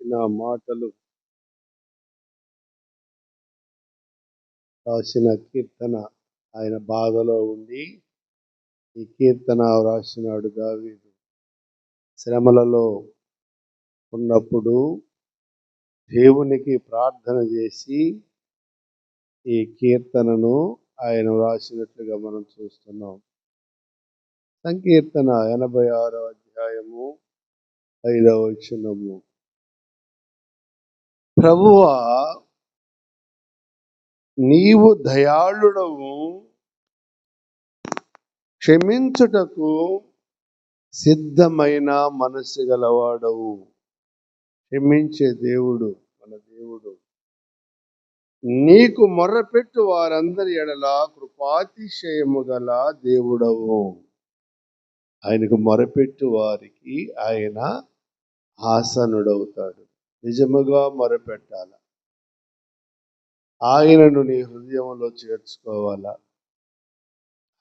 చెప్పిన మాటలు రాసిన కీర్తన. ఆయన బాధలో ఉండి ఈ కీర్తన రాసినాడు దావీదు. శ్రమలలో ఉన్నప్పుడు దేవునికి ప్రార్థన చేసి ఈ కీర్తనను ఆయన రాసినట్లుగా మనం చూస్తున్నాం. సంకీర్తన 86వ అధ్యాయము 5వ వచనము. ప్రభువా, నీవు దయాళుడవు, క్షమించుటకు సిద్ధమైన మనసు గలవాడవు. క్షమించే దేవుడు మన దేవుడు. నీకు మొర్రపెట్టు వారందరి ఎడల కృపాతిశయము గల దేవుడవు. ఆయనకు మొరపెట్టు వారికి ఆయన ఆసనుడవుతాడు. నిజముగా మొరపెట్టాల, ఆయనను నీ హృదయంలో చేర్చుకోవాలా,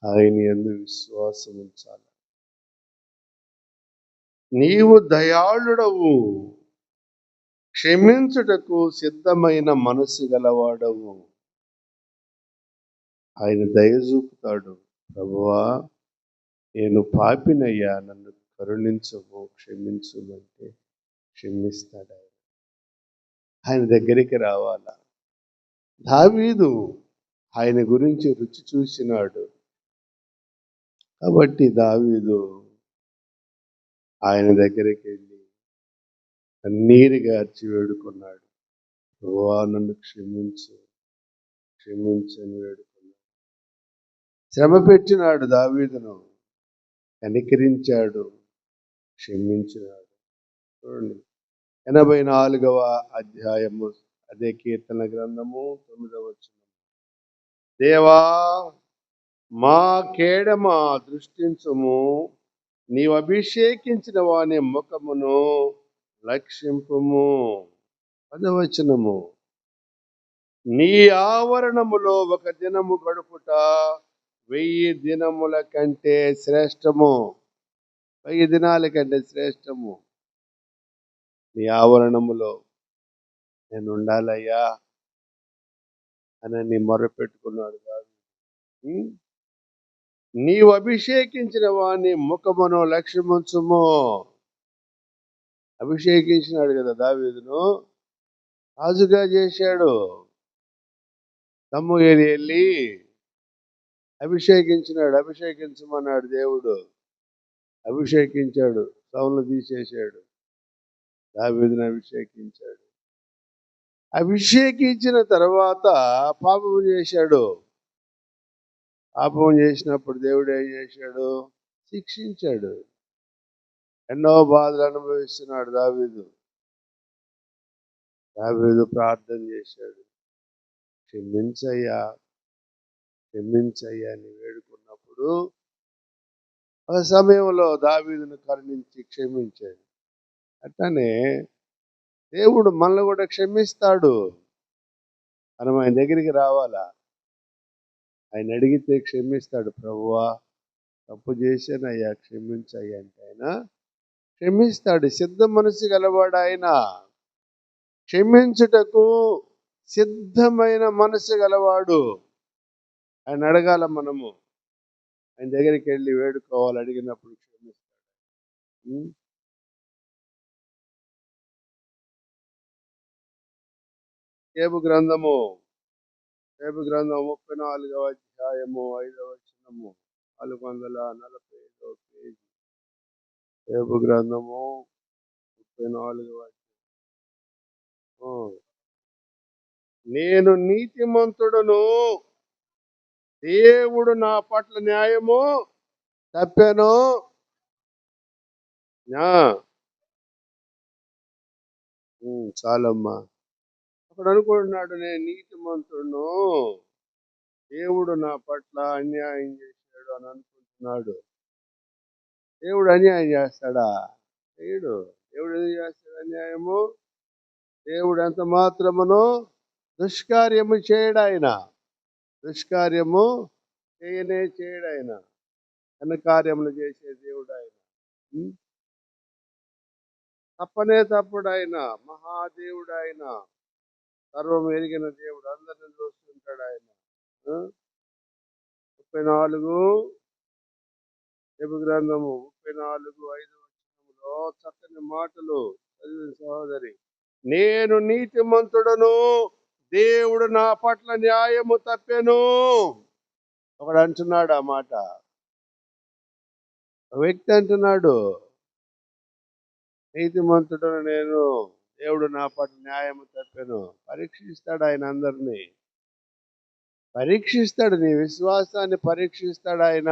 ఆయన యందు విశ్వాసం ఉంచాలి. నీవు దయాళుడవు, క్షమించుటకు సిద్ధమైన మనసు గలవాడవు. ఆయన దయ చూపుతాడు. ప్రభువా, నేను పాపినయ్యా, నన్ను కరుణించము, క్షమించమంటే క్షమిస్తాడు. ఆయన దగ్గరికి రావాలా. దావీదు ఆయన గురించి రుచి చూసినాడు కాబట్టి దావీదు ఆయన దగ్గరికి వెళ్ళి కన్నీరు గార్చి వేడుకున్నాడు. ప్రభువా, నన్ను క్షమించు, క్షమించని వేడుకున్నాడు. శ్రమ పెట్టినాడు, దావీదును కనికరించాడు, క్షమించినాడు. చూడండి, 84వ అధ్యాయము అదే కీర్తన గ్రంథము 9వ వచనం. దేవా, మా కేడమ దృష్టించుము, నీవు అభిషేకించిన వాని ముఖమును లక్షింపుము. 10వ వచనము. నీ ఆవరణములో ఒక దినము గడుపుట 1000 దినముల కంటే శ్రేష్టము. 1000 దినాల కంటే శ్రేష్టము. నీ ఆవరణములో నేను ఉండాలయ్యా అని మొరపెట్టుకున్నాడు కాదు. నీవు అభిషేకించిన వాని ముఖమును లక్ష్యముంచుము. అభిషేకించినాడు కదా దావీదును, రాజుగా చేశాడు. సమూయేలు వెళ్ళి అభిషేకించినాడు, అభిషేకించమన్నాడు దేవుడు. అభిషేకించాడు, సౌలును తీసేశాడు, దావీదును అభిషేకించాడు. అభిషేకించిన తర్వాత పాపం చేశాడు. పాపం చేసినప్పుడు దేవుడు ఏం చేశాడు? శిక్షించాడు. ఎన్నో బాధలు అనుభవిస్తున్నాడు దావీదు. ప్రార్థన చేశాడు, క్షమించయ్యా, క్షమించయ్యా అని వేడుకున్నప్పుడు ఆ సమయంలో దావీదును కరుణించి క్షమించాడు. అట్లానే దేవుడు మనల్ని కూడా క్షమిస్తాడు. మనం ఆయన దగ్గరికి రావాలా, ఆయన అడిగితే క్షమిస్తాడు. ప్రభువా, తప్పు చేశానయ్యా, క్షమించయ్యా అంటే ఆయన క్షమిస్తాడు. సిద్ధ మనసు గలవాడు ఆయన. క్షమించుటకు సిద్ధమైన మనసు గలవాడు. ఆయన అడగాల, మనము ఆయన దగ్గరికి వెళ్ళి వేడుకోవాలి. అడిగినప్పుడు క్షమిస్తాడు. యోబు గ్రంథము 34వ అధ్యాయము 5వ వచనము, 445వ పేజీ. యోబు గ్రంథము 34వ అధ్యాయం. నేను నీతిమంతుడును, దేవుడు నా పట్ల న్యాయము తప్పాను. చాలమ్మా. అక్కడ అనుకుంటున్నాడు, నేను నీతిమంతుడును, దేవుడు నా పట్ల అన్యాయం చేశాడు అని అనుకుంటున్నాడు. దేవుడు అన్యాయం చేస్తాడా? చేయడు. దేవుడు ఎందుకు చేస్తాడు అన్యాయము? దేవుడు ఎంత మాత్రమును దుష్కార్యము చేయడు. ఆయన దుష్కార్యము చేయడు. ఆయన ఘనకార్యములు చేసే దేవుడు ఆయన. తప్పనే తప్పుడు ఆయన, మహాదేవుడు ఆయన, సర్వం ఎరిగిన దేవుడు, అందరిని చూస్తుంటాడు ఆయన. 34 గ్రంథము 34:5 చక్కని మాటలు చదివిన సహోదరి. నేను నీతిమంతుడను, దేవుడు నా పట్ల న్యాయము తప్పెను. ఒకడు అంటున్నాడు ఆ మాట, వ్యక్తి అంటున్నాడు, నీతిమంతుడను నేను, దేవుడు నా పట్ల న్యాయము తప్పెను. పరీక్షిస్తాడు ఆయన, అందరినీ పరీక్షిస్తాడు, నీ విశ్వాసాన్ని పరీక్షిస్తాడు ఆయన.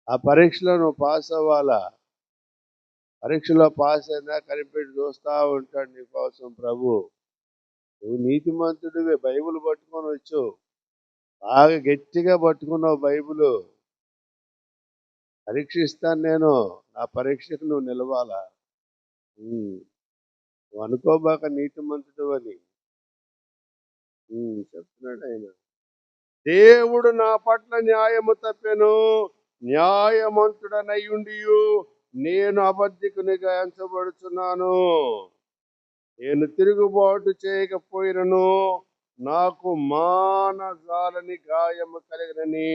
ఆ పరీక్షలో నువ్వు పాస్ అవ్వాలా. పరీక్షలో పాస్ అయినా కనిపెట్టి చూస్తా ఉంటాడు నీ కోసం ప్రభు. నువ్వు నీతిమంతుడివే, బైబిల్ పట్టుకొని వచ్చు, బాగా గట్టిగా పట్టుకున్నావు బైబిల్. పరీక్షిస్తాను నేను, నా పరీక్షకు నువ్వు నిలవాలా. నువ్వు అనుకోబాక నీతిమంతుడు అని చెప్తున్నాడు ఆయన. దేవుడు నా పట్ల న్యాయము తప్పెను, న్యాయమంతుడనయ్యుండి నేను అబద్ధికునిగా ఎంచబడుచున్నాను. నేను తిరుగుబాటు చేయకపోయినను నాకు మానజాలని గాయము కలిగినని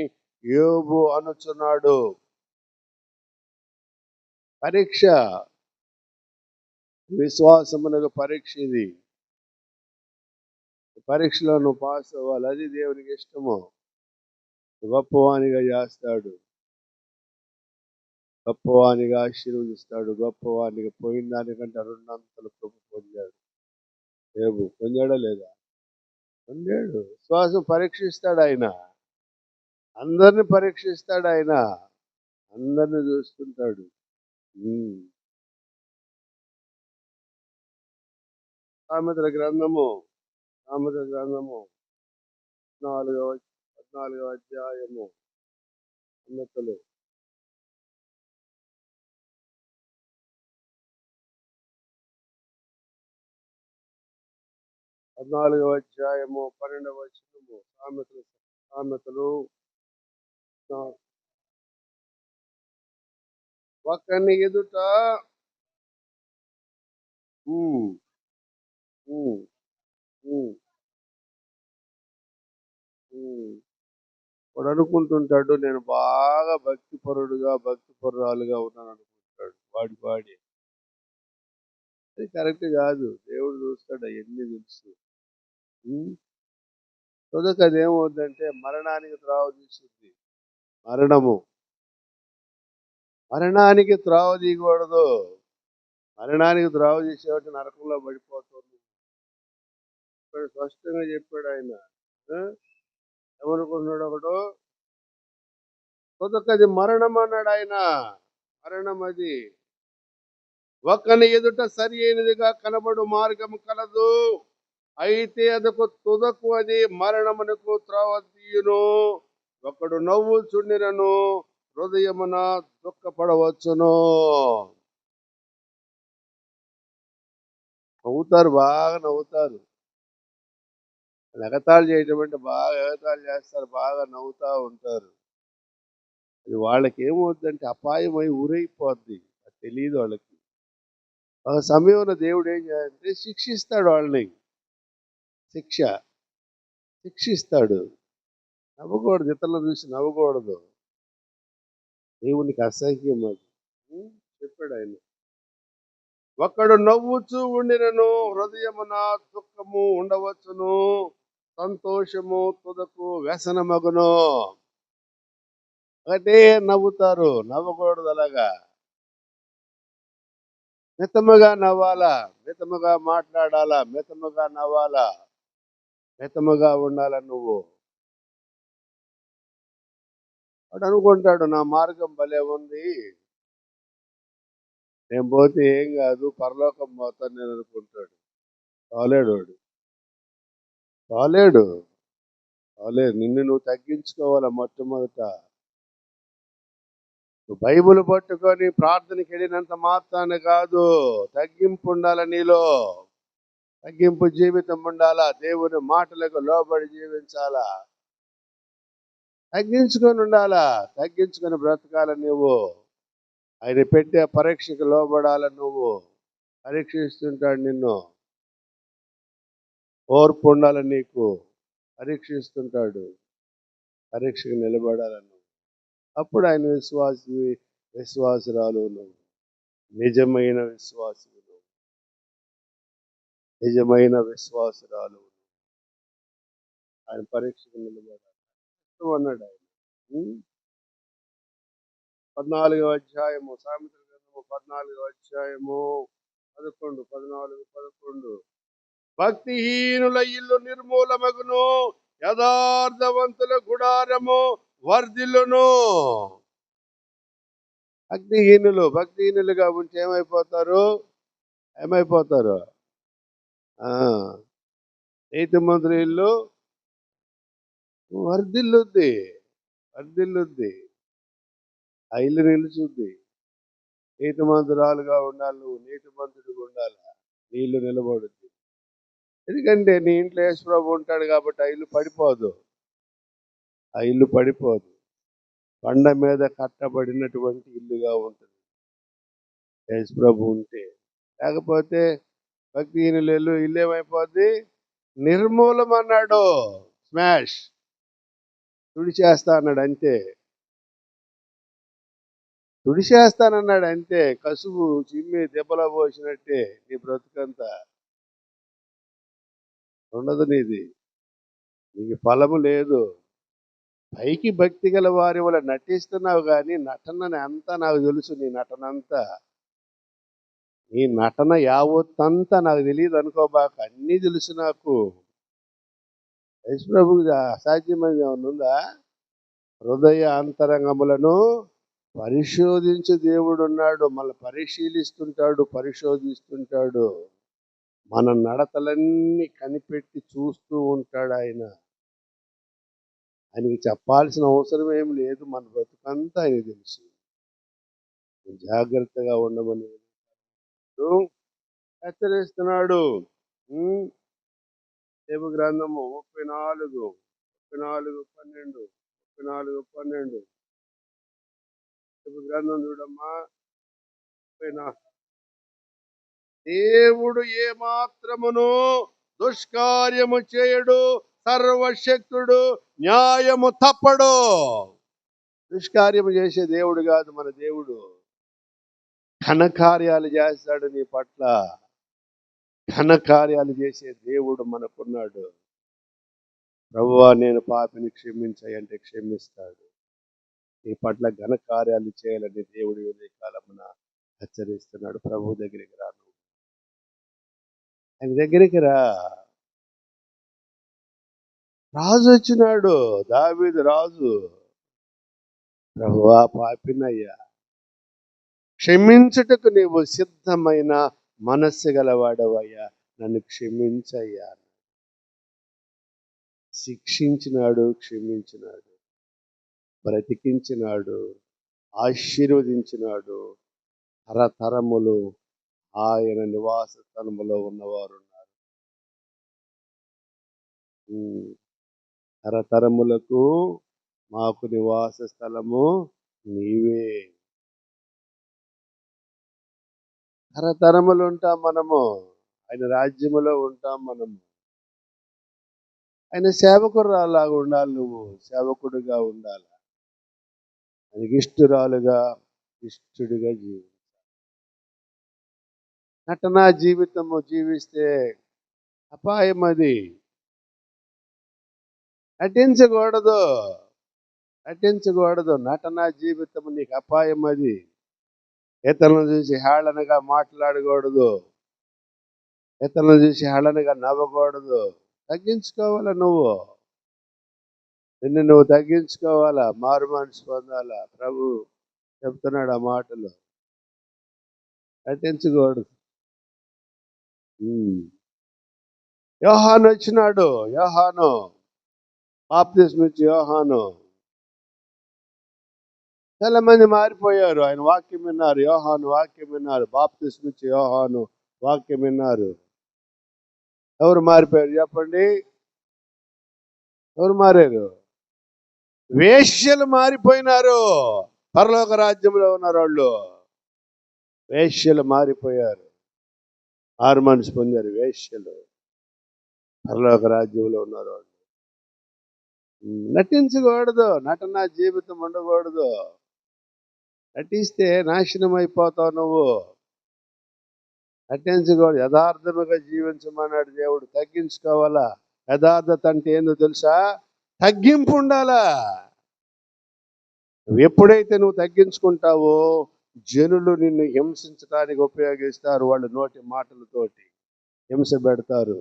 యోబు అనుచున్నాడు. పరీక్ష, విశ్వాసమునకు పరీక్ష ఇది. పరీక్షలో నువ్వు పాస్ అవ్వాలి, అది దేవునికి ఇష్టము. గొప్పవానిగా చేస్తాడు, గొప్పవానిగా ఆశీర్వదిస్తాడు, గొప్పవానిగా పోయిన దానికంటే 2 అంతలు కృప పొందాడు. యోబు పొందాడా లేదా? పొందాడు. విశ్వాసం పరీక్షిస్తాడు ఆయన, అందరిని పరీక్షిస్తాడు ఆయన, అందరిని చూస్తుంటాడు. సామెతల గ్రంథము 14వ అధ్యాయము. సామెతలు 14వ అధ్యాయము 12వ వచనము. సామెతలు ఒకని ఎదుట వాడు అనుకుంటుంటాడు, నేను బాగా భక్తిపరురాలుగా ఉన్నాను అనుకుంటాడు. వాడి అది కరెక్ట్ కాదు. దేవుడు చూస్తాడు, అవన్నీ తెలుసు. తొదక అదేమవుద్దంటే మరణానికి త్రావ తీస్తుంది. మరణానికి త్రావ తీయకూడదు. మరణానికి త్రావ తీసేవాటి నరకంలో పడిపోతుంది. ఇక్కడ స్పష్టంగా చెప్పాడు ఆయన. ఏమనుకుంటున్నాడు ఒకడు, తొదకది మరణం అన్నాడు ఆయన. మరణం అది. ఒక్కని ఎదుట సరి అయినదిగా కనబడు మార్గము కలదు, అయితే అదకు తుదకు అది మరణమునకు త్రోవ తీయును. ఒకడు నవ్వు చుండినను హృదయమున దుఃఖపడవచ్చును. బాగా నవ్వుతారు. ఎగతాళి చేయటం అంటే బాగా ఎగతాళి చేస్తారు, బాగా నవ్వుతా ఉంటారు. అది వాళ్ళకి ఏమవుతుందంటే అపాయమై ఊరైపోద్ది, అది తెలియదు వాళ్ళకి. ఒక సమయంలో దేవుడు ఏం చేయాలంటే శిక్షిస్తాడు వాళ్ళని. శిక్షిస్తాడు. నవ్వకూడదు, ఇతరులను చూసి నవ్వకూడదు, దేవునికి అసహ్యం అది. చెప్పాడు ఆయన. ఒకడు నవ్వుచూ ఉండినను హృదయమున దుఃఖము ఉండవచ్చును, సంతోషము తుదకు వ్యసనమగును. ఒకటే నవ్వుతారు, నవ్వకూడదు. అలాగా మితముగా నవ్వాలా, మితముగా మాట్లాడాలా, మితముగా నవ్వాలా, మితముగా ఉండాలా. నువ్వు వాడు అనుకుంటాడు, నా మార్గం భలే ఉంది, నేను పోతే ఏం కాదు, పరలోకం పోతాను నేను అనుకుంటాడు. కాలేడు. నిన్ను నువ్వు తగ్గించుకోవాలా. మొట్టమొదట నువ్వు బైబిల్ పట్టుకొని ప్రార్థనకి వెళ్ళినంత మాత్రాన్ని కాదు, తగ్గింపు ఉండాల నీలో. తగ్గింపు జీవితం ఉండాలా. దేవుని మాటలకు లోబడి జీవించాలా. తగ్గించుకొని ఉండాలా, తగ్గించుకొని బ్రతకాల. నువ్వు ఆయన పెట్టే పరీక్షకు లోబడాలని నువ్వు పరీక్షిస్తుంటాడు నిన్ను. ఓర్పు ఉండాలని నీకు పరీక్షిస్తుంటాడు. పరీక్షకు నిలబడాలను. అప్పుడు ఆయన విశ్వాసురాలు నువ్వు. నిజమైన విశ్వాసులు నువ్వు. నిజమైన విశ్వాసురాలు. ఆయన పరీక్షకు నిలబడాలి అన్నాడు ఆయన. 14వ అధ్యాయము సామెతల గ్రంథము 14వ అధ్యాయము 11, 14, 11. భక్తిహీనుల ఇల్లు నిర్మూలమగును, యథార్థవంతుల గుడారము వర్ధిల్లును. భక్తిహీనులుగా ఉంటే ఏమైపోతారు? నీతిమంతుల ఇల్లు వర్ధిల్లుద్ది. ఆ ఇల్లు నిలుచుద్ది. నీతిమంతురాలుగా ఉండాలి. నువ్వు నీతిమంతుడిగా ఉండాలి. నీ ఇల్లు నిలబడుద్ది. ఎందుకంటే నీ ఇంట్లో యేసుప్రభు ఉంటాడు కాబట్టి ఆ ఇల్లు పడిపోదు. బండ మీద కట్టబడినటువంటి ఇల్లుగా ఉంటుంది యేసుప్రభు ఉంటే. లేకపోతే భక్తిహీనుల ఇల్లు ఏమైపోద్ది? నిర్మూలం అన్నాడు. స్మాష్, తుడిచేస్తా తుడిచేస్తానన్నాడు అంతే. కసువు చిమ్మి దెబ్బలో పోసినట్టే నీ బ్రతుకంతా ఉండదు. నీకు ఫలము లేదు. పైకి భక్తి గల వారి వల్ల నటిస్తున్నావు కానీ నటనని అంతా నాకు తెలుసు. నీ నటన యావత్తంతా నాకు తెలియదు అనుకోబాక. అన్నీ తెలుసు నాకు. యేసుప్రభుకి అసాధ్యమైనది ఏమన్నా ఉందా? హృదయ అంతరంగములను పరిశోధించే దేవుడు ఉన్నాడు. మళ్ళీ పరిశోధిస్తుంటాడు. మన నడతలన్నీ కనిపెట్టి చూస్తూ ఉంటాడు ఆయన. ఆయనకి చెప్పాల్సిన అవసరం ఏం లేదు. మన బ్రతుకంతా ఆయన తెలుసు. జాగ్రత్తగా ఉండమని హెచ్చరిస్తున్నాడు. యోబు గ్రంథము 34:12 గ్రంథం చూడమ్మా. దేవుడు ఏ మాత్రమును దుష్కార్యము చేయడు, సర్వశక్తుడు, న్యాయము తప్పడు. దుష్కార్యము చేసే దేవుడు కాదు మన దేవుడు. ఘనకార్యాలు చేస్తాడు నీ పట్ల. ఘనకార్యాలు చేసే దేవుడు మనకున్నాడు. ప్రభువా నేను పాపిని క్షమించాయంటే క్షమిస్తాడు. నీ పట్ల ఘనకార్యాలు చేయాలని దేవుడు ఉదయకాలమున హెచ్చరిస్తున్నాడు. ప్రభు దగ్గరికి రా. ఆయన దగ్గరికి రా. రాజు వచ్చినాడు, దావీదు రాజు. ప్రభువా పాపినయ్యా, క్షమించుటకు నీవు సిద్ధమైన మనస్సు గలవాడవయ్యా, నన్ను క్షమించయ్యా. శిక్షించినాడు, క్షమించినాడు, బ్రతికించినాడు, ఆశీర్వదించినాడు. తరతరములు ఆయన నివాస స్థలములో ఉన్నవారు ఉన్నారు. తరతరములకు మాకు నివాస స్థలము నీవే. తరతరములు ఉంటాం మనము. ఆయన రాజ్యములో ఉంటాం మనము. ఆయన సేవకురాలాగా ఉండాలి. నువ్వు సేవకుడిగా ఉండాలి. ఆయనకి ఇష్టుడిగా జీవించాలి. నటనా జీవితము జీవిస్తే అపాయం. అది నటించకూడదు. నటనా జీవితము నీకు అపాయం. అది ఇతరులను చూసి హేళనగా మాట్లాడకూడదు. ఇతరులను చూసి హేళనగా నవ్వకూడదు. తగ్గించుకోవాలా నిన్ను నువ్వు తగ్గించుకోవాలా. మారు మనసు పొందాలా. ప్రభు చెప్తున్నాడు ఆ మాటలు. నటించకూడదు. యోహాను వచ్చినాడు. బాప్తిస్మం ఇచ్చే యోహాను. చాలా మంది మారిపోయారు. ఆయన వాక్యం విన్నారు. యోహాను వాక్యం విన్నారు. బాప్తిస్మం ఇచ్చే యోహాను వాక్యం విన్నారు. ఎవరు మారిపోయారు చెప్పండి? ఎవరు మారారు? వేశ్యలు మారిపోయినారు. పరలోక రాజ్యంలో ఉన్నారు వాళ్ళు. వేశ్యలు మారిపోయారు, ఆరు మనసు పొందారు వేశ్యలు, పరలోక రాజ్యంలో ఉన్నారు వాళ్ళు. నటించకూడదు, నటన జీవితం ఉండకూడదు. నటిస్తే నాశనం అయిపోతావు నువ్వు. నటించకూడదు, యథార్థముగా జీవించమన్నాడు దేవుడు. తగ్గించుకోవాలా. యథార్థత అంటే ఏందో తెలుసా? తగ్గింపు ఉండాలా. ఎప్పుడైతే నువ్వు తగ్గించుకుంటావో జనులు నిన్ను హింసించడానికి ఉపయోగిస్తారు. వాళ్ళు నోటి మాటలతోటి హింస పెడతారు.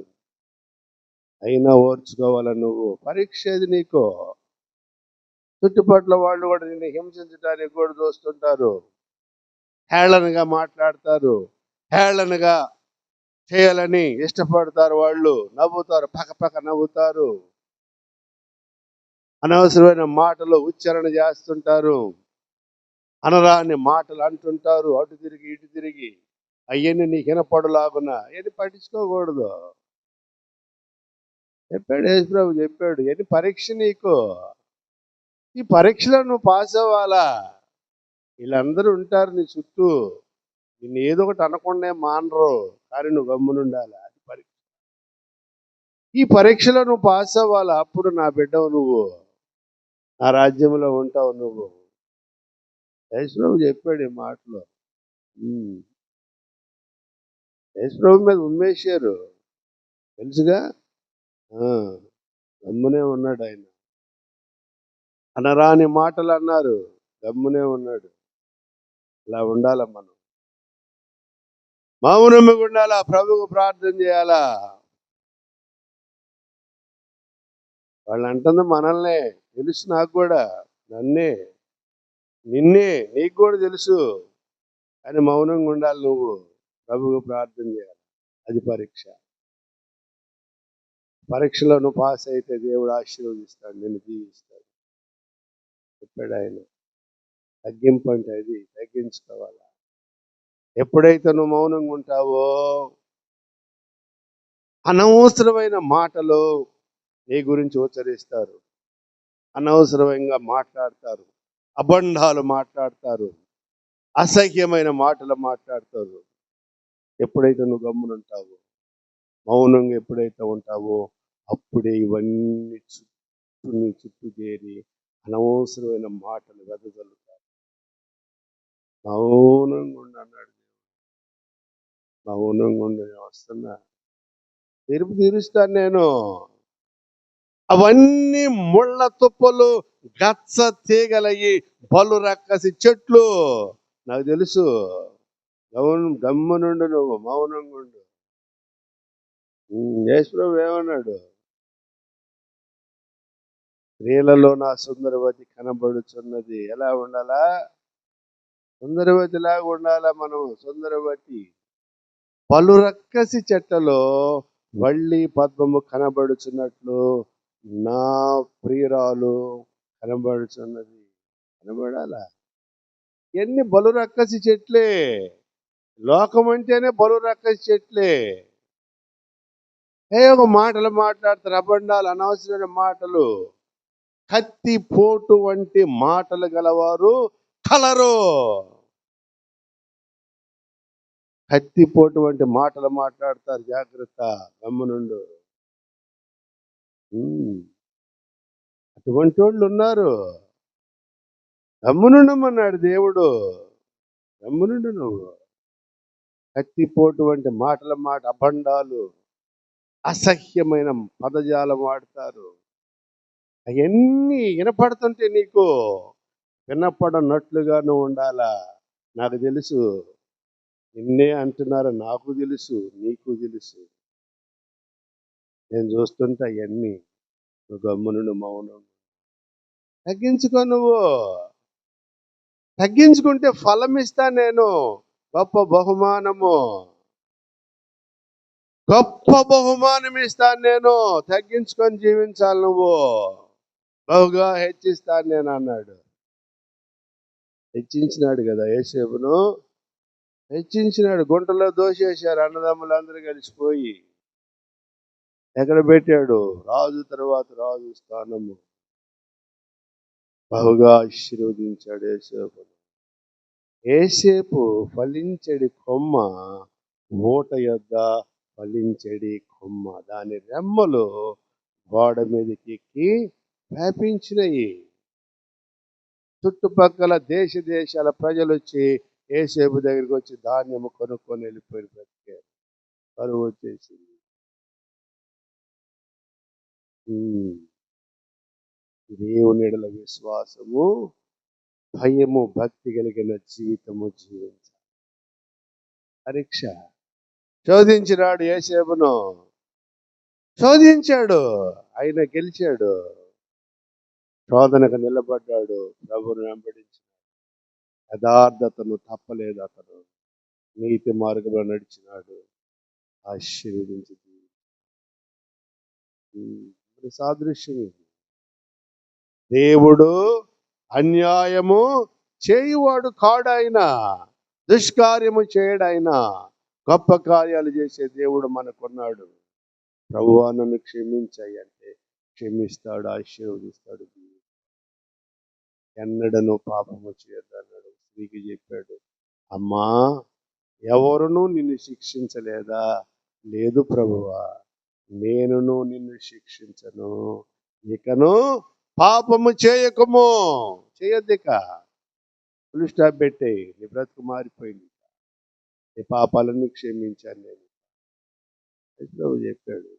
అయినా ఓర్చుకోవాలా నువ్వు. పరీక్ష ఏది నీకు. చుట్టుపట్ల వాళ్ళు కూడా నిన్ను హింసించడానికి కూడా చూస్తుంటారు. హేళనగా మాట్లాడతారు, హేళనగా చేయాలని ఇష్టపడతారు. వాళ్ళు నవ్వుతారు, పక్కపక్క నవ్వుతారు, అనవసరమైన మాటలు ఉచ్చారణ చేస్తుంటారు, అనరాని మాటలు అంటుంటారు, అటు తిరిగి ఇటు తిరిగి. అవన్నీ నీకు వినపడలాగున్నా ఏది పట్టించుకోకూడదు. చెప్పాడు యేసుప్రభు, చెప్పాడు ఎన్ని పరీక్ష నీకు. ఈ పరీక్షలో నువ్వు పాస్ అవ్వాలా. వీళ్ళందరూ ఉంటారు నీ చుట్టూ, నిన్ను ఏదో ఒకటి అనకుండా మానరు, కానీ నువ్వు గమ్మునుండాలి. అది పరీక్ష. ఈ పరీక్షలో నువ్వు పాస్ అవ్వాలా. అప్పుడు నా బిడ్డవు నువ్వు, నా రాజ్యంలో ఉంటావు నువ్వు. యేసుప్రభు చెప్పాడు ఈ మాటలో. యేసుప్రభు మీద ఉమ్మేశారు, తెలుసుగా. గమ్మునే ఉన్నాడు ఆయన. అనరాని మాటలు అన్నారు, గమ్మునే ఉన్నాడు. ఇలా ఉండాలా మనం. మౌనంగా ఉండాలా, ప్రభువుకు ప్రార్థన చేయాలా. వాళ్ళు అంటుంది మనల్నే, తెలుసు నాకు కూడా, నన్నే, నిన్నే, నీకు కూడా తెలుసు. కానీ మౌనంగా ఉండాలి నువ్వు, ప్రభువుకు ప్రార్థన చేయాలి. అది పరీక్ష. పరీక్షలో నువ్వు పాస్ అయితే దేవుడు ఆశీర్వదిస్తాడు, నిన్ను దీవిస్తాడు. చెప్పాడు ఆయన. తగ్గింపు అంటే అది, తగ్గించుకోవాలా. ఎప్పుడైతే నువ్వు మౌనంగా ఉంటావో అనవసరమైన మాటలు నీ గురించి ఉచ్చరిస్తారు, అనవసరంగా మాట్లాడతారు, అబంధాలు మాట్లాడతారు, అసహ్యమైన మాటలు మాట్లాడతారు. ఎప్పుడైతే నువ్వు గమ్మునుంటావో, మౌనంగా ఎప్పుడైతే ఉంటావో, అప్పుడే ఇవన్నీ నీ చుట్టూ చేరి అనవసరమైన మాటలు వెదజల్లుతారు. మౌనంగా ఉండి అన్నాడు. మౌనంగా ఉండి వస్తున్నా, తీర్పు తీరుస్తాను నేను. అవన్నీ ముళ్ళ తుప్పలు, గచ్చ తీగలయ్యి, పలు రక్కసి చెట్లు. నాకు తెలుసు. గమ్మునుండు నువ్వు, మౌనంగా ఉండు. యేసుప్రభు ఏమన్నాడు? స్త్రీలలో నా సుందరవతి కనబడుచున్నది. ఎలా ఉండాలా? సుందరవతిలాగా ఉండాలా మనం. సుందరవతి. పలు రక్కసి చెట్టలో వళ్ళి పద్మము కనబడుచున్నట్లు నా ప్రియురాలు కనబడుచున్నది. కనబడాలా? ఎన్ని బలు రక్కసి చెట్లే. లోకం అంటేనే బలు రక్కసి చెట్లే. ఒక మాటలు మాట్లాడతారు, అబండాలు, అనవసరమైన మాటలు. కత్తి పోటు వంటి మాటలు గలవారు కలరు. కత్తిపోటు వంటి మాటలు మాట్లాడతారు, జాగ్రత్త, గమ్మునుండు. అటువంటి వాళ్ళు ఉన్నారు. గమ్మునుండమన్నాడు దేవుడు. గమ్మునుండు నువ్వు. కత్తిపోటు వంటి మాటల మాట, అబండాలు, అసహ్యమైన పదజాలం వాడతారు. అవన్నీ వినపడుతుంటే నీకు వినపడనట్లుగా నువ్వు ఉండాలా. నాకు తెలుసు, నిన్నే అంటున్నారు, నాకు తెలుసు, నీకు తెలుసు. నేను చూస్తుంటా అవన్నీ. నువ్వు గమ్మునుండు, మౌనం. తగ్గించుకో నువ్వు. తగ్గించుకుంటే ఫలం ఇస్తా నేను. గొప్ప బహుమానము, గొప్ప బహుమానం ఇస్తాను నేను. తగ్గించుకొని జీవించాలి నువ్వు. బహుగా హెచ్చిస్తాను నేను అన్నాడు. హెచ్చించినాడు కదా యేసేపును. హెచ్చించినాడు. గుంటలో దోషేశారు అన్నదమ్ములు అందరూ కలిసిపోయి. ఎక్కడ పెట్టాడు? రాజు తర్వాత రాజు స్థానము. బహుగా ఆశీర్వదించాడు యేసేపును. ఏసేపు ఫలించడి కొమ్మ, మూట యొద్ద ఫలించడి కొమ్మ. దాని రెమ్మలు గోడ మీదకి ఎక్కి వ్యాపించినాయి. చుట్టుపక్కల దేశాల ప్రజలు వచ్చి ఏసేపు దగ్గరికి వచ్చి ధాన్యము కొనుక్కొని వెళ్ళిపోయి బ్రతికారు. కరువు వచ్చేసింది. దేవుని ఎడల విశ్వాసము, భయము, భక్తి కలిగిన జీవితము జీవించాలి. పరీక్ష. శోధించినాడు యోసేపును, శోధించాడు, ఆయన గెలిచాడు. శోధనకు నిలబడ్డాడు, ప్రభువును వెంబడించాడు. యథార్థతను తప్పలేదు అతను, నీతి మార్గంలో నడిచినాడు, ఆశీర్వదించి సాదృశ్యం ఇది. దేవుడు అన్యాయము చేయువాడు కాడాయన, దుష్కార్యము చేయడాయన, గొప్ప కార్యాలు చేసే దేవుడు మనకున్నాడు. ప్రభువా నన్ను క్షమించాయి అంటే క్షమిస్తాడు, ఆశీర్వదిస్తాడు. ఎన్నడను పాపము చేయొద్దన్నాడు. స్త్రీకి చెప్పాడు, అమ్మా ఎవరునూ నిన్ను శిక్షించలేదా? లేదు ప్రభువా, నేనును నిన్ను శిక్షించను, ఇకను పాపము చేయకము. చేయొద్దిక, ఫుల్ స్టాప్ పెట్టేయి. నీ బ్రతుకు మారిపోయింది, నీ పాపాలన్నీ క్షమించాను నేను. ప్రభు చెప్పాడు.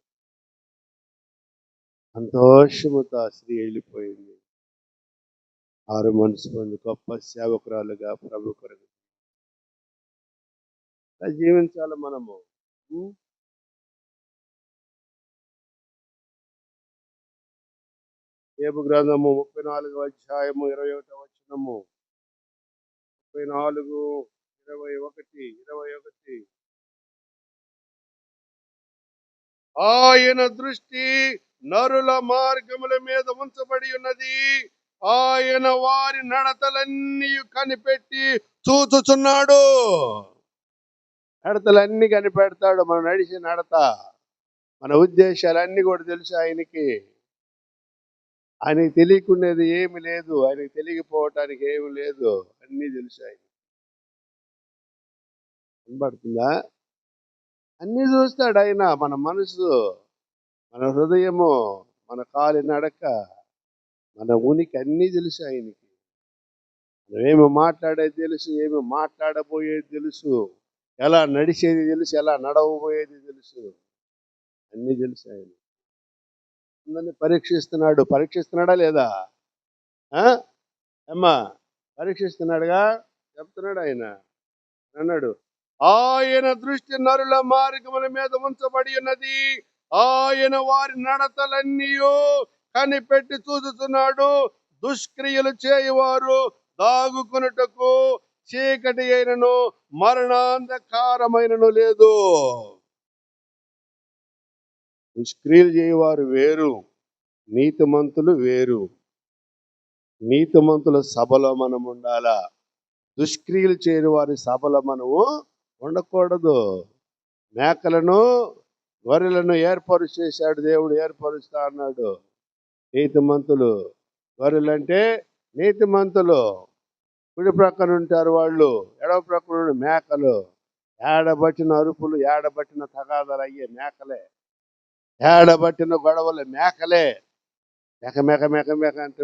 సంతోషముతో ఆ స్త్రీ వెళ్ళిపోయింది. 6 మనసు మంది గొప్ప సేవకురాలుగా ప్రభు కొరకు జీవించాలి మనము. యోబు గ్రంథము 34వ అధ్యాయము 21వ వచనము. 34, 21. ఆయన దృష్టి నరుల మార్గముల మీద ఉంచబడి ఉన్నది, ఆయన వారి నడతలన్నీ కనిపెట్టి చూచుచున్నాడు. నడతలన్నీ కనిపెడతాడు. మనం నడిచి నడత, మన ఉద్దేశాలన్నీ కూడా తెలుసు ఆయనకి. ఆయనకి తెలియకునేది ఏమి లేదు, ఆయనకి తెలియకపోవటానికి ఏమి లేదు, అన్నీ తెలుసు ఆయన. కనబడుతుందా? అన్నీ చూస్తాడు ఆయన. మన మనసు, మన హృదయము, మన కాలి నడక, మన ఉనికి అన్నీ తెలుసు ఆయనకి. ఏమి మాట్లాడేది తెలుసు, ఏమి మాట్లాడబోయేది తెలుసు, ఎలా నడిచేది తెలుసు, ఎలా నడవబోయేది తెలుసు, అన్నీ తెలుసు ఆయన. అందరినీ పరీక్షిస్తున్నాడు. పరీక్షిస్తున్నాడా లేదా? అమ్మా పరీక్షిస్తున్నాడుగా, చెప్తున్నాడు ఆయన. అన్నాడు, ఆయన దృష్టి నరుల మార్గముల మీద ఉంచబడి ఉన్నది, ఆయన వారి నడతలన్నీ కనిపెట్టి చూచుతున్నాడు. దుష్క్రియలు చేయువారు దాగుకొనుటకు చీకటి అయినను మరణాంధకారమైనను లేదు. దుష్క్రియలు చేయవారు వేరు, నీతిమంతులు వేరు. నీతిమంతుల సభలో మనం ఉండాలా, దుష్క్రియలు చేయని వారి సభలో మనము ఉండకూడదు. మేకలను, గొర్రెలను చేశాడు దేవుడు, ఏర్పరుస్తా అన్నాడు. నీతిమంతులు, గొర్రెలంటే నీతిమంతులు, కుడి ప్రక్కన ఉంటారు వాళ్ళు, ఎడవ ప్రక్కన మేకలు. ఏడబట్టిన అరుపులు, ఏడబట్టిన తగాదాలు అయ్యే మేకలే, ఏడబట్టిన గొడవలు మేకలే. మేక మేక మేక మేక అంటే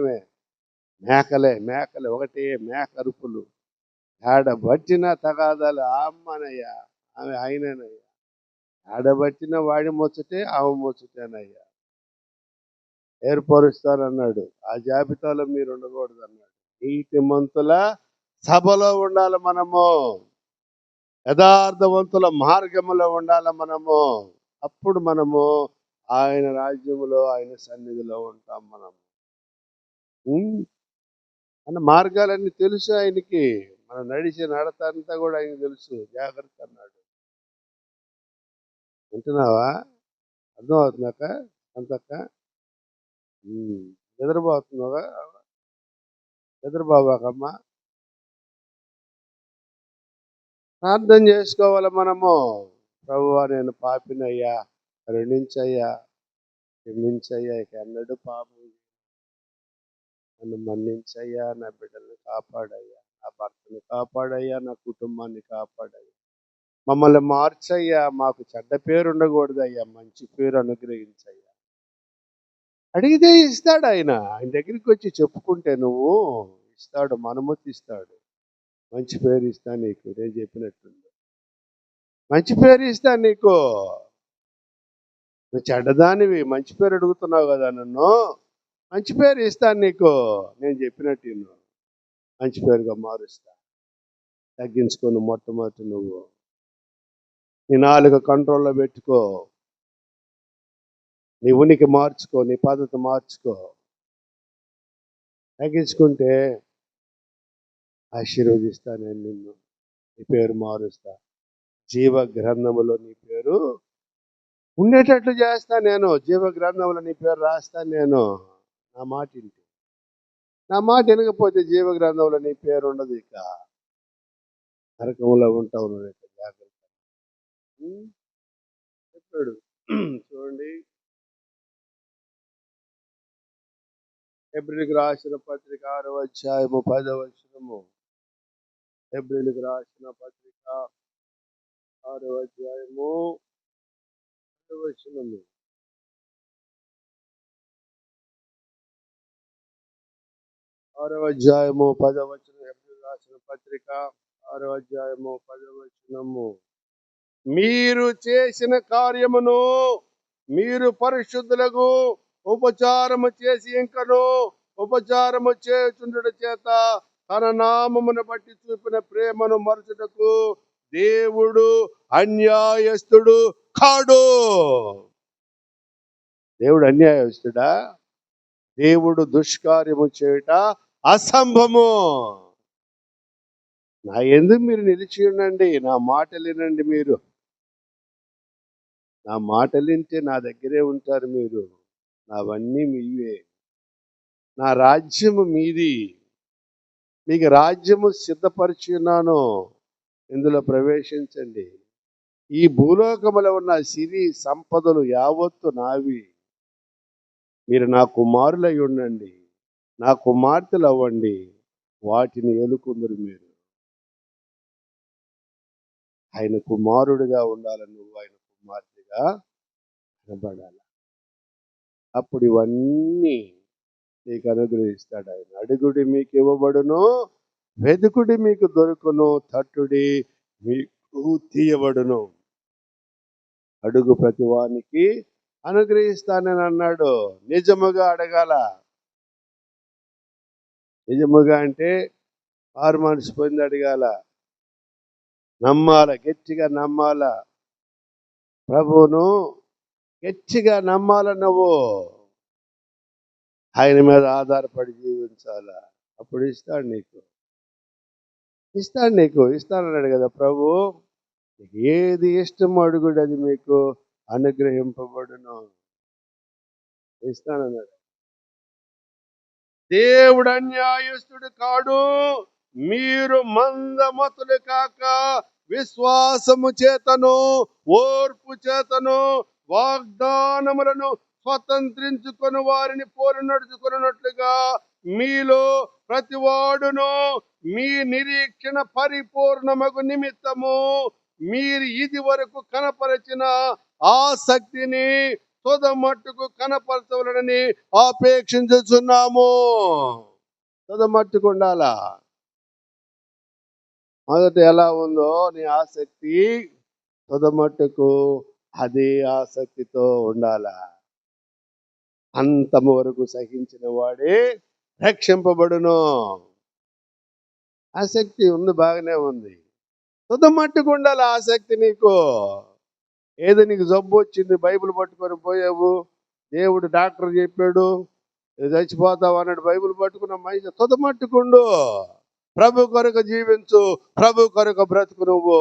మేకలే, మేకలే, ఒకటి మేక అరుపులు. ఏడబట్టిన తగాదాలు అమ్మనయ్యా, ఆమె ఆయననయ్యా. ఏడబట్టిన వాడి ముచ్చటే, ఆమె ముచ్చటేనయ్యా. ఏర్పరుస్తానన్నాడు. ఆ జాబితాలో మీరు ఉండకూడదు అన్నాడు. నీతిమంతుల సభలో ఉండాలి మనము, యథార్థవంతుల మార్గములో ఉండాలి మనము. అప్పుడు మనము ఆయన రాజ్యములో, ఆయన సన్నిధిలో ఉంటాం. మనం అన్న మార్గాలన్నీ తెలుసు ఆయనకి. మనం నడిచే నడత అంతా కూడా ఆయన తెలుసు. జాగ్రత్త అన్నాడు. వింటున్నావా? అర్థం అవుతున్నాక అంతక్క? నిద్రపోతున్నావా? నిద్రపోబాకమ్మా. ప్రార్థన చేసుకోవాలి మనము. ప్రభువా నేను పాపినయ్యా, కరుణించయ్యా, క్షమించయ్యా, ఇక ఎన్నడూ పాపం నన్ను మన్నించయ్యా, నా బిడ్డల్ని కాపాడయ్యా, నా భర్తని కాపాడయ్యా, నా కుటుంబాన్ని కాపాడయ్యా, మమ్మల్ని మార్చయ్యా, మాకు చెడ్డ పేరు ఉండకూడదయ్యా, మంచి పేరు అనుగ్రహించయ్యా. అడిగితే ఇస్తాడు ఆయన. ఆయన దగ్గరికి వచ్చి చెప్పుకుంటే నువ్వు ఇస్తాడు, మనమతి ఇస్తాడు. మంచి పేరు ఇస్తా నీకు, నేను చెప్పినట్టుంది. మంచి పేరు ఇస్తా నీకు. నువ్వు చెడ్డదానివి, మంచి పేరు అడుగుతున్నావు కదా నన్ను, మంచి పేరు ఇస్తాను నీకు, నేను చెప్పినట్టు మంచి పేరుగా మారుస్తా. తగ్గించుకొని మొట్టమొదటి నువ్వు నీ నాలుక కంట్రోల్లో పెట్టుకో, నీ ఉనికి మార్చుకో, నీ పద్ధతి మార్చుకో. తగ్గించుకుంటే ఆశీర్వదిస్తా నేను నిన్ను, నీ పేరు మారుస్తా, జీవ గ్రంథములో నీ పేరు ఉండేటట్లు చేస్తా నేను, జీవ గ్రంథంలో నీ పేరు రాస్తా నేను. నా మాట ఇంటి, నా మాట వినకపోతే జీవ గ్రంథంలో నీ పేరు ఉండదు, ఇక నరకంలో ఉంటావు నువ్వు. ఇక జాగ్రత్త చెప్పాడు. చూడండి, హెబ్రీయులకు రాసిన పత్రిక 6వ అధ్యాయము 10వ వచనము. హెబ్రీయులకు రాసిన పత్రిక 6వ అధ్యాయము 10వ వచనము. 6వ అధ్యాయము 10వ వచనం. హెబ్రీయులకు రాసిన పత్రిక 6వ అధ్యాయము 10వ వచనము. మీరు చేసిన కార్యమును మీరు పరిశుద్ధులకు ఉపచారము చేసి ఇంకను ఉపచారము చేయుచుండుట చేత తన నామమును బట్టి చూపిన ప్రేమను మరచుటకు దేవుడు అన్యాయస్తుడు కాడు. దేవుడు అన్యాయస్తుడా? దేవుడు దుష్కార్యము చేయుట అసంభవము. నా ఎందుకు మీరు నిలిచి ఉండండి, నా మాటలు వినండి. మీరు నా మాటలు వింటే నా దగ్గరే ఉంటారు మీరు. నావన్నీ మీవే, నా రాజ్యము మీది, మీకు రాజ్యము సిద్ధపరిచి ఉన్నాను, ఇందులో ప్రవేశించండి. ఈ భూలోకములో ఉన్న సిరి సంపదలు యావత్తు నావి. మీరు నా కుమారులై ఉండండి, నా కుమార్తెలు అవ్వండి, వాటిని ఎలుకుందరు. మీరు ఆయన కుమారుడిగా ఉండాలని, నువ్వు ఆయన కుమార్తెగా కనబడాలి. అప్పుడు ఇవన్నీ నీకు అనుగ్రహిస్తాడు ఆయన. అడుగుడి మీకు ఇవ్వబడును, వెదుకుడి మీకు దొరుకును, తట్టుడి మీకు తీయబడును. అడుగు ప్రతివానికి అనుగ్రహిస్తానని అన్నాడు. నిజముగా అడగాల. నిజముగా అంటే ఆరు మనసు పొంది అడగాల, నమ్మాల, గట్టిగా నమ్మాల. ప్రభువును గట్టిగా నమ్మాల. నువ్వు ఆయన మీద ఆధారపడి జీవించాలా. అప్పుడు ఇస్తాడు నీకు, ఇస్తానన్నాడు కదా ప్రభు. ఏది ఇష్టమో అడుగుడు, అది మీకు అనుగ్రహింపబడును. ఇస్తానన్నాడు. దేవుడు అన్యాయస్తుడు కాడు. మీరు మందమతులు కాక విశ్వాసము చేతను ఓర్పు చేతను వాగ్దానములను స్వతంత్రించుకొని వారిని పోలి నడుచుకున్నట్లుగా మీలో ప్రతివాడును మీ నిరీక్షణ పరిపూర్ణమగు నిమిత్తము మీరు ఇది వరకు కనపరిచిన ఆసక్తిని తుదమట్టుకు కనపరచవలనని ఆపేక్షించుచున్నాము. తుదమట్టుకు ఉండాలా. మొదట ఎలా ఉందో నీ ఆసక్తి, తుదమట్టుకు అదే ఆసక్తితో ఉండాలా. అంతము వరకు సహించిన వాడే రక్షింపబడును. ఆసక్తి ఉంది, బాగానే ఉంది. తుదమట్టుకు ఉండాలి ఆసక్తి నీకు. ఏదో నీకు జబ్బు వచ్చింది, బైబిల్ పట్టుకొని పోయావు, దేవుడు డాక్టర్ చెప్పాడు చచ్చిపోతావు అన్నాడు, బైబిల్ పట్టుకున్న మనిషి తుదమట్టుకుండు. ప్రభు కొరకు జీవించు, ప్రభు కొరకు బ్రతుకు. నువ్వు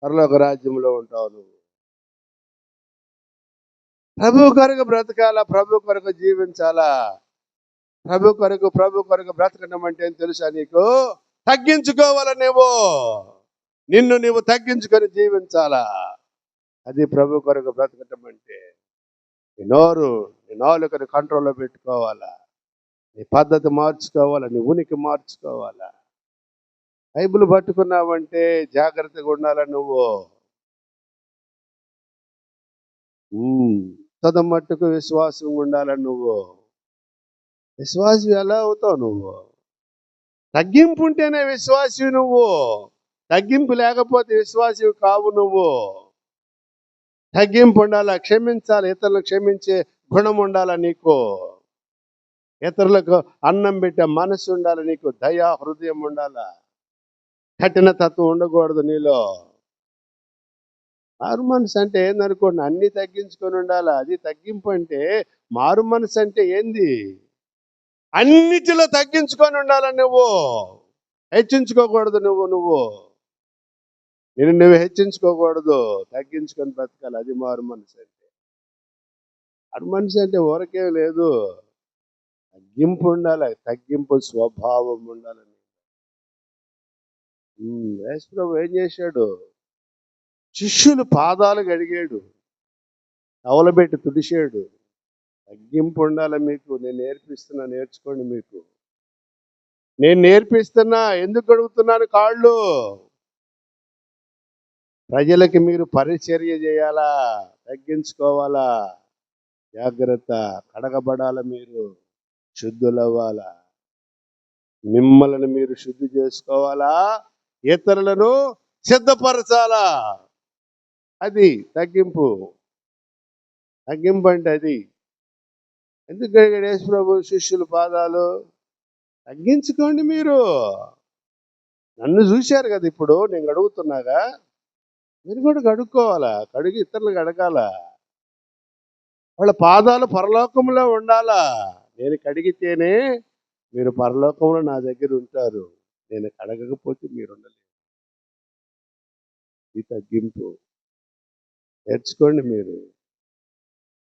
పరలోక రాజ్యంలో ఉంటావు. నువ్వు ప్రభు కొరకు బ్రతకాలా, ప్రభు కొరకు జీవించాలా. ప్రభు కొరకు బ్రతకడం అంటే ఏం తెలుసా నీకు? తగ్గించుకోవాలా. నిన్ను నీవు తగ్గించుకొని జీవించాలా. అది ప్రభు కొరకు బ్రతకటం అంటే. నీ నాలుకని కంట్రోల్లో పెట్టుకోవాలా. నీ పద్ధతి మార్చుకోవాలా, నీ ఉనికి మార్చుకోవాలా. బైబిల్ పట్టుకున్నావంటే జాగ్రత్తగా ఉండాలా నువ్వు. మట్టుకు విశ్వాసం ఉండాలా నువ్వు. విశ్వాసి ఎలా అవుతావు నువ్వు? తగ్గింపు ఉంటేనే విశ్వాసి నువ్వు. తగ్గింపు లేకపోతే విశ్వాసి కావు నువ్వు. తగ్గింపు ఉండాలా, క్షమించాలి, ఇతరులను క్షమించే గుణం ఉండాలా నీకు. ఇతరులకు అన్నం పెట్టే మనసు ఉండాలి నీకు. దయా హృదయం ఉండాలా. కఠిన తత్వం ఉండకూడదు నీలో. మారు మనసు అంటే ఏందనుకోండి, అన్ని తగ్గించుకొని ఉండాలా. అది తగ్గింపు అంటే. మారు మనసు అంటే ఏంది? అన్నిటిలో తగ్గించుకొని ఉండాలా నువ్వు. హెచ్చించుకోకూడదు నువ్వు నువ్వు హెచ్చించుకోకూడదు. తగ్గించుకొని బ్రతకాలి. అది మారు మనసు అంటే. మారు మనసు అంటే ఊరకేం లేదు. తగ్గింపు ఉండాలి. తగ్గింపు స్వభావం ఉండాలని. యేసు ప్రభు ఏం చేశాడు? శిష్యులు పాదాలు కడిగాడు, తవలబెట్టి తుడిచాడు. తగ్గింపు ఉండాలి మీకు. నేను నేర్పిస్తున్నా, నేర్చుకోండి. మీకు నేను నేర్పిస్తున్నా. ఎందుకు కడుగుతున్నాను కాళ్ళు? ప్రజలకి మీరు పరిచర్య చేయాలా, తగ్గించుకోవాలా. జాగ్రత్త. కడగబడాల, మీరు శుద్ధులవ్వాలా. మిమ్మల్ని మీరు శుద్ధి చేసుకోవాలా, ఇతరులను సిద్ధపరచాలా. అది తగ్గింపు. తగ్గింపు అంటే అది. ఎందుకు కడిగాడు యేసు ప్రభు శిష్యుల పాదాలు? తగ్గించుకోండి మీరు. నన్ను చూశారు కదా, ఇప్పుడు నేను కడుగుతున్నాగా, మీరు కూడా కడుక్కోవాలా. కడిగి ఇతరులకు అడగాల. వాళ్ళ పాదాలు పరలోకంలో ఉండాలా. నేను కడిగితేనే మీరు పరలోకంలో నా దగ్గర ఉంటారు. నేను కడగకపోతే మీరు ఉండలేరు. ఈ తగ్గింపు నేర్చుకోండి మీరు.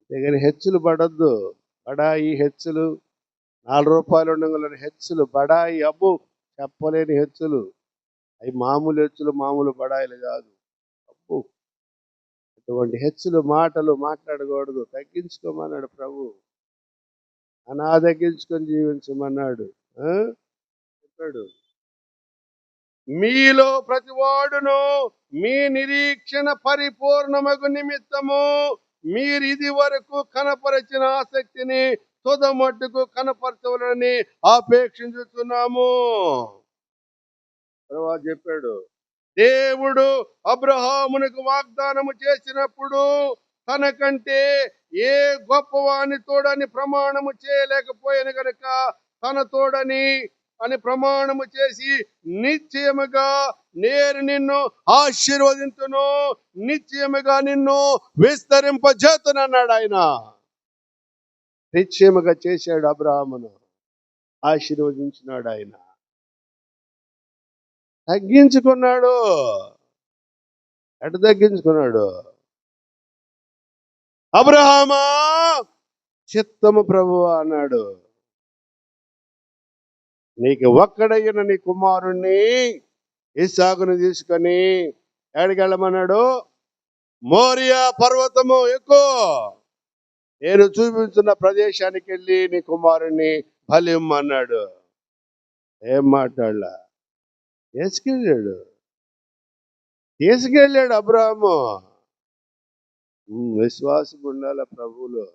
అంతేగాని హెచ్చులు పడద్దు. బడాయి హెచ్చులు, 4 రూపాయలు ఉండగలని హెచ్చులు, బడాయి, అబ్బు చెప్పలేని హెచ్చులు. అవి మామూలు హెచ్చులు, మామూలు బడాయిలు కాదు. అబ్బు, అటువంటి హెచ్చులు మాటలు మాట్లాడకూడదు. తగ్గించుకోమన్నాడు ప్రభు. తగ్గించుకొని జీవించమన్నాడు. చెప్పాడు, మీలో ప్రతివాడును మీ నిరీక్షణ పరిపూర్ణమగు నిమిత్తము మీరు ఇది వరకు కనపరిచిన ఆసక్తిని తుదమట్టుకు కనపరచవలని ఆపేక్షించుతున్నాము. తర్వాత చెప్పాడు, దేవుడు అబ్రహామునకు వాగ్దానము చేసినప్పుడు తనకంటే ఏ గొప్పవాని తోడని ప్రమాణము చేయలేకపోయాను గనుక తన తోడని అని ప్రమాణము చేసి నిశ్చయముగా నేను నిన్ను ఆశీర్వదించును, నిశ్చయముగా నిన్ను విస్తరింపజేతునన్నాడు ఆయన. నిశ్చయముగా చేశాడు అబ్రహామును, ఆశీర్వదించినాడు ఆయన. తగ్గించుకున్నాడు. ఎటు తగ్గించుకున్నాడు? అబ్రహామా చిత్తము ప్రభువా అన్నాడు. నీకు ఒక్కడయ్యిన నీ కుమారుణ్ణి ఇస్సాకును తీసుకొని ఎక్కడికెళ్ళమన్నాడు? మోరియా పర్వతము ఎక్కువ, నేను చూపించిన ప్రదేశానికి వెళ్ళి నీ కుమారుణ్ణి బలిమ్మన్నాడు. ఏం మాట్లాడలా, తీసుకెళ్ళాడు అబ్రహాము. విశ్వాసం ఉండాల ప్రభువులో.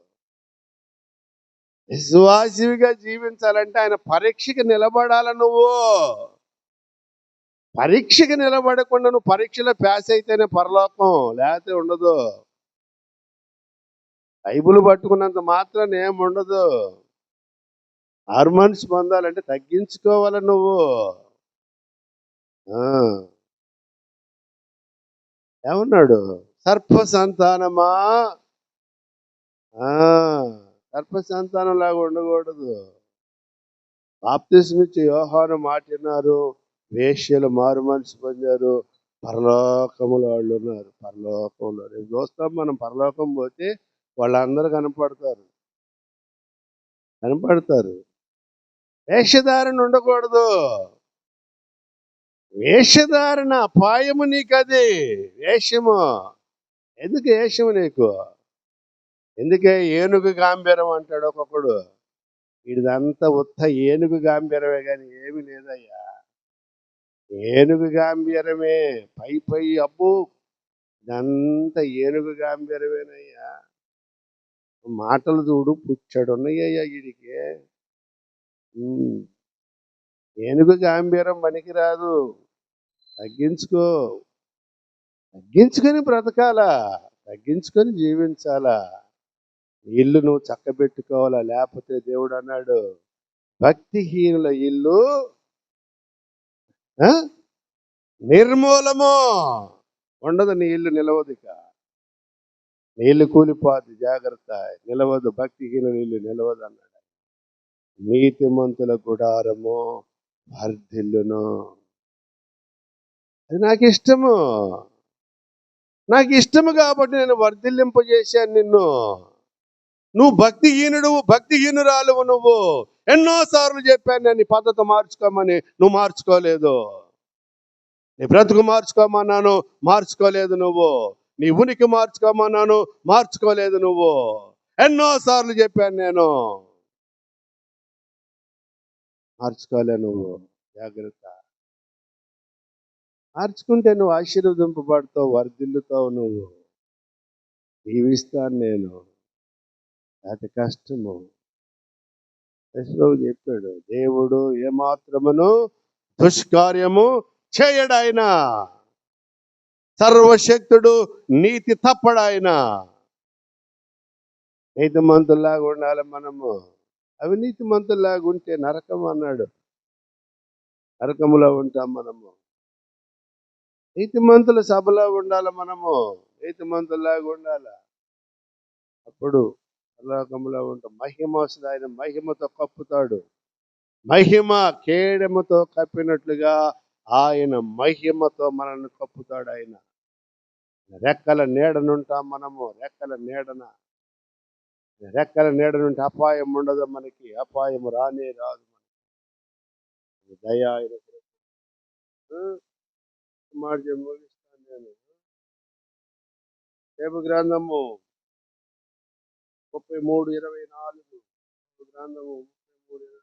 విశ్వాసిగా జీవించాలంటే ఆయన పరీక్షకి నిలబడాల. నువ్వు పరీక్షకి నిలబడకుండా నువ్వు పరీక్షలో పాస్ అయితేనే పరలోకం, లేకపోతే ఉండదు. బైబిల్ పట్టుకున్నంత మాత్రం ఏముండదు. ఆరు మనిషి పొందాలంటే తగ్గించుకోవాలి నువ్వు. ఏమన్నాడు? సర్ప సంతానమా, సర్ప సంతానం లాగా ఉండకూడదు. బాప్తిస్మిచ్చి యోహాను మాట విన్నారు, వేశ్యలు మారు మనసు పొందారు, పరలోకములో వాళ్ళు ఉన్నారు. పరలోకంలో రేపు చూస్తాం మనం. పరలోకం పోతే వాళ్ళందరూ కనపడతారు. వేషధారణ ఉండకూడదు. వేషధారణ అపాయము నీకది. వేషము ఎందుకు? వేషము నీకు ఎందుకే? ఏనుగు గాంభీరం అంటాడు ఒక్కొక్కడు. ఇదంతా ఉత్త ఏనుగు గాంభీరమే కానీ ఏమి లేదయ్యా. ఏనుగు గాంభీరమే. పై పై అబ్బో, ఇదంతా ఏనుగు గాంభీరమేనయ్యా. మాటలు చూడు పుచ్చడున్నాయ్యా వీడికి. ఏనుగు గాంభీరం పనికిరాదు. తగ్గించుకో. తగ్గించుకొని బ్రతకాలా, తగ్గించుకొని జీవించాలా. ఇల్లు నువ్వు చక్కబెట్టుకోవాలా. లేకపోతే దేవుడు అన్నాడు, భక్తిహీనుల ఇల్లు నిర్మూలము. ఉండదు, నీ ఇల్లు నిలవదు. ఇక నీ ఇల్లు కూలిపోద్ది, జాగ్రత్త. నిలవదు, భక్తిహీనుల ఇల్లు నిలవదు అన్నాడు. నీతిమంతుల గుడారము వర్ధిల్లును. అది నాకు ఇష్టము. నాకు ఇష్టము కాబట్టి నేను వర్ధిల్లింపజేశాను నిన్ను. నువ్వు భక్తిహీనుడు, భక్తిహీనురాలువు. నువ్వు ఎన్నోసార్లు చెప్పాను నేను నీ పద్ధతి మార్చుకోమని, నువ్వు మార్చుకోలేదు. నీ బ్రతుకు మార్చుకోమన్నాను, మార్చుకోలేదు నువ్వు. నీ ఉనికి మార్చుకోమన్నాను, మార్చుకోలేదు నువ్వు. ఎన్నోసార్లు చెప్పాను నేను, మార్చుకోలే నువ్వు. జాగ్రత్త. మార్చుకుంటే నువ్వు ఆశీర్వదింపబడతావు, వర్ధిల్లుతావు. నువ్వు జీవిస్తాను నేను. అతి కష్టము. యెషయా చెప్పాడు, దేవుడు ఏమాత్రమును దుష్కార్యము చేయడాయన, సర్వశక్తుడు, నీతి తప్పడాయన. నీతిమంతుల్లాగా ఉండాలి మనము. అవినీతి మంతుల్లాగా ఉంటే నరకం అన్నాడు. నరకములో ఉంటాం మనము. నీతిమంతుల సభలో ఉండాలి మనము. నీతిమంతుల్లాగా ఉండాలి. అప్పుడు పరలోకంలో ఉంటాం. మహిమ వస్తుంది. ఆయన మహిమతో కప్పుతాడు. మహిమ కేడెముతో కప్పినట్లుగా ఆయన మహిమతో మనల్ని కప్పుతాడు. ఆయన రెక్కల నీడనుంటాం మనము. రెక్కల నీడనుంటే అపాయం ఉండదు మనకి. అపాయం రానే రాదు మనకి. దయ ఆయన మాట ముగిస్తాను నేను. రేపు గ్రంథము 33:24. గ్రంథము 33:24.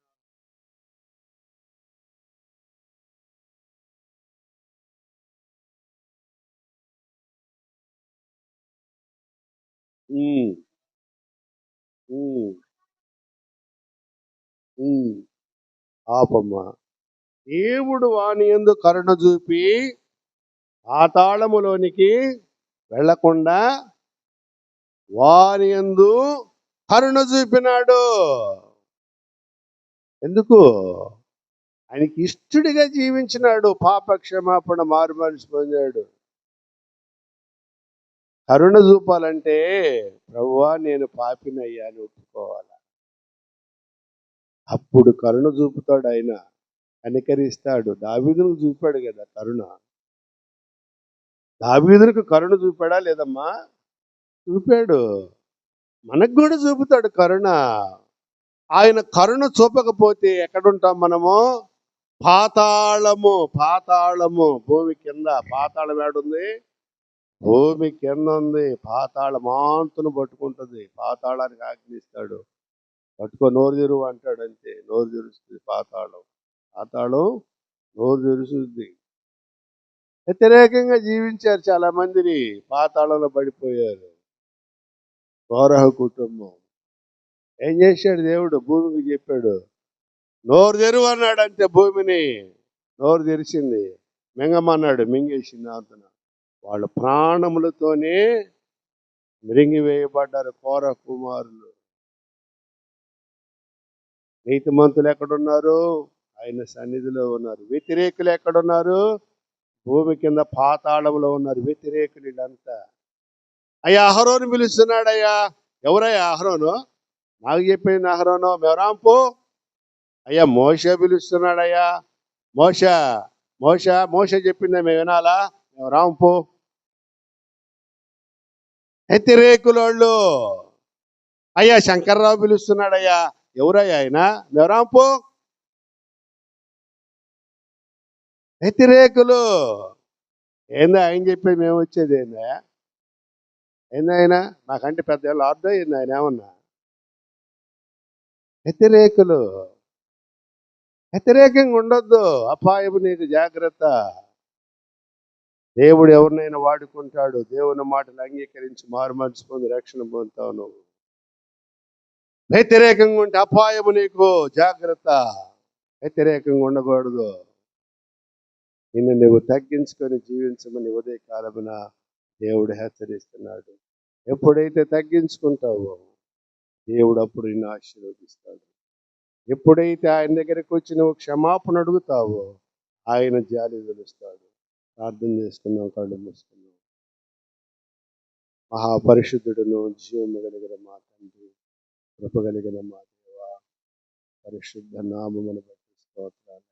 పాపమ్మా, దేవుడు వాని యందు కరుణ చూపి పాతాళములోనికి వెళ్లకుండా వాని యందు కరుణ చూపినాడు. ఎందుకు? ఆయనకి ఇష్టడిగా జీవించినాడు. పాప క్షమాపణ, మారు మనసు పొందాడు. కరుణ చూపాలంటే, ప్రభువా నేను పాపినయ్యా అని ఒప్పుకోవాలి. అప్పుడు కరుణ చూపుతాడు ఆయన, కనికరిస్తాడు. దావీదునికి చూపాడు కదా కరుణ. దావీదునికి కరుణ చూపాడా లేదమ్మా? చూపాడు. మనకు కూడా చూపుతాడు కరుణ. ఆయన కరుణ చూపకపోతే ఎక్కడుంటాం మనము? పాతాళము. భూమి కింద. పాతాళం ఏడుంది? భూమి కింద ఉంది. పాతాళం మాంతును పట్టుకుంటుంది. పాతాళానికి ఆజ్ఞిస్తాడు, పట్టుకో నోరు తెరువు అంటాడు. అంతే, నోరు తెరుస్తుంది పాతాళం. నోరు తెరుస్తుంది. వ్యతిరేకంగా జీవించారు చాలా మందిని, పాతాళంలో పడిపోయారు. కోరహ కుటుంబం ఏం చేశాడు? దేవుడు భూమికి చెప్పాడు, నోరు తెరువు అన్నాడు. అంతే, భూమిని నోరు తెరిచింది. మింగమన్నాడు, మింగేసింది. అంతన వాళ్ళ ప్రాణములతోనే మిరింగివేయబడ్డారు కోరహ కుమారులు. నీతిమంతులు ఎక్కడున్నారు? ఆయన సన్నిధిలో ఉన్నారు. వ్యతిరేకులు ఎక్కడున్నారు? భూమి కింద పాతాళంలో ఉన్నారు వ్యతిరేకులు. వీళ్ళంతా అయ్యా అహరోను పిలుస్తున్నాడు. అయ్యా, ఎవరయ్యా అహరోను? నాకు చెప్పింది అహరోను. మెరాంపు. అయ్యా మోషే పిలుస్తున్నాడయ్యా. మోషే చెప్పిందా మేము వినాలా? మెరాంపు. వ్యతిరేకులోళ్ళు. అయ్యా శంకర్రావు పిలుస్తున్నాడయ్యా. ఎవరయ్యా ఆయన? మెరాంపు. వ్యతిరేకులు. ఏందా ఆయన చెప్పేది? మేము వచ్చేది ఏందా? ఏందా ఆయన? నాకంటే పెద్ద లార్డ్ అయింది ఆయన. ఏమన్నా వ్యతిరేకులు. వ్యతిరేకంగా ఉండొద్దు. అపాయము నీకు జాగ్రత్త. దేవుడు ఎవరినైనా వాడుకుంటాడు. దేవుని మాటలు అంగీకరించి మారుమనసు పొంది రక్షణ పొందుతావు నువ్వు. వ్యతిరేకంగా ఉంటే అపాయము నీకు జాగ్రత్త. వ్యతిరేకంగా ఉండకూడదు. నిన్ను నువ్వు తగ్గించుకొని జీవించమని ఉదయ కాలమున దేవుడు హెచ్చరిస్తున్నాడు. ఎప్పుడైతే తగ్గించుకుంటావో దేవుడు అప్పుడు నిన్ను ఆశీర్వదిస్తాడు. ఎప్పుడైతే ఆయన దగ్గరికి వచ్చి నువ్వు క్షమాపణ అడుగుతావో ఆయన జాలి తెలుస్తాడు. ప్రార్థన చేసుకుందాం, కళ్ళు మూసుకుందాం. మహాపరిశుద్ధుడును జీవము కలిగిన మా తండ్రి, కృప కలిగిన మా దేవ, పరిశుద్ధ నామమును బట్టి స్తోత్రాలు.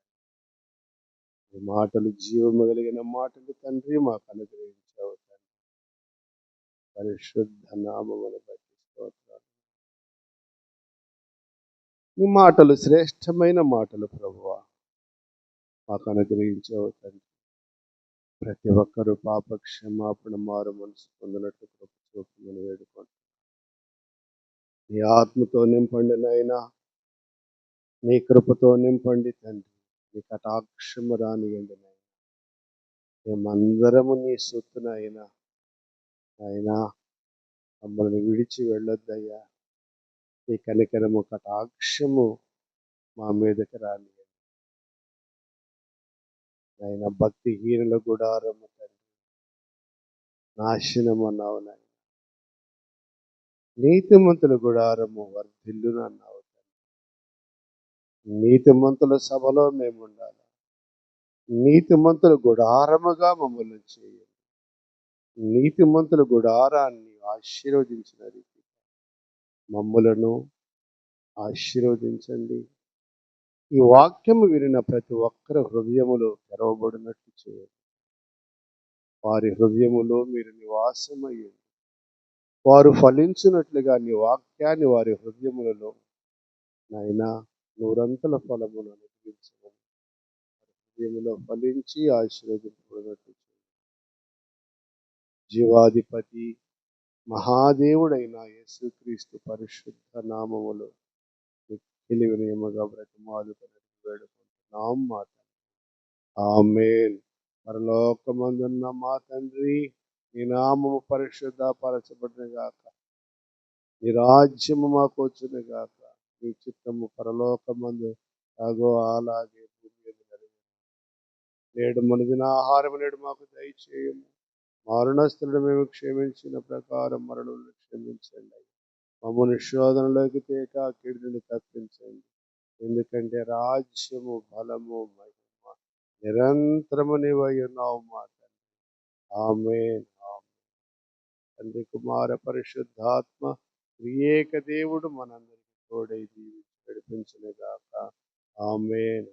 ఈ మాటలు జీవము కలిగిన మాటలు తండ్రి మాకు అనుగ్రహించావు తండ్రి. పరిశుద్ధ నామమును బట్టి స్తోత్రాలు. ఈ మాటలు శ్రేష్టమైన మాటలు ప్రభువా మాకు అనుగ్రహించావు తండ్రి. ప్రతి ఒక్కరూ పాప క్షమాపణ మారు మనసు పొందినట్లు కృప చూపమని వేడుకుంటున్నాను. నీ ఆత్మతో నింపండి నాయనా, నీ కృపతో నింపండి తండ్రి. నీ కటాక్షము రానియండి నాయన. మేమందరము నీ సొత్తునైనా అయినా మమ్మల్ని విడిచి వెళ్ళొద్దయ్యా. నీ కనికరము కటాక్షము మా మీదకి రానియండి నాయన. భక్తిహీనుల గుడారము తండ్రి, నాశనము అన్నావు నాయన. నీతిమంతుల గుడారము వర్ధిల్లును అన్నావు తండ్రి. నీతిమంతుల సభలో మేము ఉండాలి. నీతిమంతుల గుడారముగా మమ్మల్ని చేయండి. నీతిమంతుల గుడారాన్ని ఆశీర్వదించిన రీతి మమ్ములను ఆశీర్వదించండి. ఈ వాక్యము వినిన ప్రతి ఒక్కరి హృదయములో తెరవబడినట్లు చేయండి. వారి హృదయములో మీరు నివాసమయ్యండి. వారు ఫలించినట్లుగా నీ వాక్యాన్ని వారి హృదయములలో నాయనా నూరంతల ఫలమును అనుగ్రహించమని హృదయములో ఫలించి ఆశీర్వదింపబడినట్లు చేయండి. జీవాధిపతి మహాదేవుడైన యేసుక్రీస్తు పరిశుద్ధ నామములో మిక్కిలి వినయముగా బ్రతిమాలుకొని వేడుకుంటున్నాం మా తండ్రి. ఆమేన్. పరలోకమందున్న మా తండ్రి, నీ నామము పరిశుద్ధ పరచబడును గాక. నీ రాజ్యము మాకు వచ్చును గాక. నీ చిత్తము పరలోకమందు అగో అలాగే భూమి మీద నెరవేరును. నేడు మనదిన ఆహారం నేడు మాకు దయచేయము. మరణస్తులను మేము క్షమించిన ప్రకారం మరణులను క్షమించండి. మమ్మల్ని శోధనలోకి తేక కీడుని తప్పించండి. ఎందుకంటే రాజ్యము, బలము, మహిమ నిరంతరము నీవై ఉన్నావు మా తండ్రి. ఆమేన్. తండ్రి, కుమార పరిశుద్ధాత్మ త్రియేక దేవుడు మనందరికీ తోడై దీవించి నడిపించును గాక. ఆమేన్.